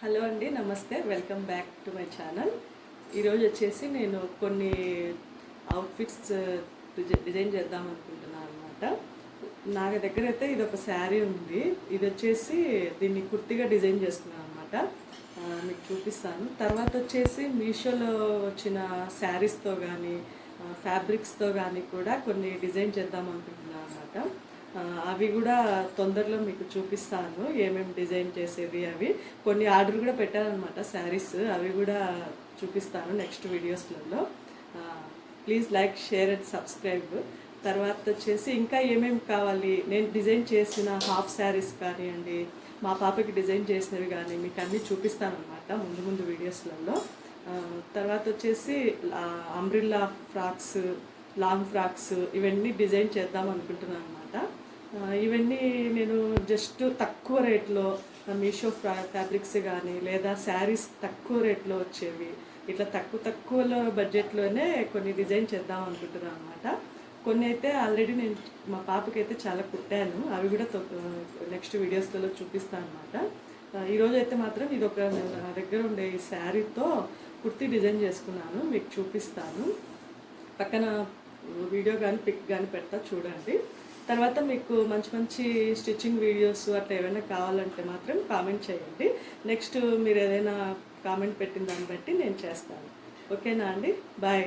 Hello అండి, నమస్తే. Welcome back to my channel. ఈరోజు వచ్చేసి నేను కొన్ని అవుట్ఫిట్స్ డిజైన్ చేద్దాం అనుకుంటున్నాను అనమాట. నా దగ్గర అయితే ఇది ఒక శారీ ఉంది. ఇది వచ్చేసి దీన్ని కుర్తిగా డిజైన్ చేసుకున్నాను అనమాట. మీకు చూపిస్తాను. తర్వాత వచ్చేసి మీషోలో వచ్చిన శారీస్తో కానీ ఫ్యాబ్రిక్స్తో కానీ కూడా కొన్ని డిజైన్ చేద్దాం అనుకుంటున్నాను అనమాట. అవి కూడా తొందరలో మీకు చూపిస్తాను, ఏమేమి డిజైన్ చేసేవి. అవి కొన్ని ఆర్డర్ కూడా పెట్టానమాట శారీస్, అవి కూడా చూపిస్తాను నెక్స్ట్ వీడియోస్లలో. Please like, share and subscribe. తర్వాత వచ్చేసి ఇంకా ఏమేమి కావాలి, నేను డిజైన్ చేసిన హాఫ్ శారీస్ కానివ్వండి, మా పాపకి డిజైన్ చేసినవి కానీ మీకు అన్నీ చూపిస్తాను అనమాట ముందు ముందు వీడియోస్లలో. తర్వాత వచ్చేసి అంబ్రిల్లా ఫ్రాక్స్, లాంగ్ ఫ్రాక్స్ ఇవన్నీ డిజైన్ చేద్దాం అనుకుంటున్నాను అనమాట. ఇవన్నీ నేను జస్ట్ తక్కువ రేట్లో మీషో ఫ్యాబ్రిక్స్ కానీ లేదా శారీస్ తక్కువ రేట్లో వచ్చేవి, ఇట్లా తక్కువలో బడ్జెట్లోనే కొన్ని డిజైన్ చేద్దాం అనుకుంటున్నాను అనమాట. కొన్ని అయితే ఆల్రెడీ నేను మా పాపకి అయితే చాలా కుట్టాను, అవి కూడా నెక్స్ట్ వీడియోస్లో చూపిస్తాను అనమాట. ఈరోజు అయితే మాత్రం ఇది ఒక నా దగ్గర ఉండే ఈ శారీతో కుర్తీ డిజైన్ చేసుకున్నాను, మీకు చూపిస్తాను. పక్కన వీడియో కానీ పిక్ కానీ పెడతా, చూడండి. తర్వాత మీకు మంచి మంచి స్టిచ్చింగ్ వీడియోస్ అట్లా ఏమైనా కావాలంటే మాత్రం కామెంట్ చేయండి. నెక్స్ట్ మీరు ఏదైనా కామెంట్ పెట్టిన దాన్ని బట్టి నేను చేస్తాను. ఓకేనా అండి? బాయ్.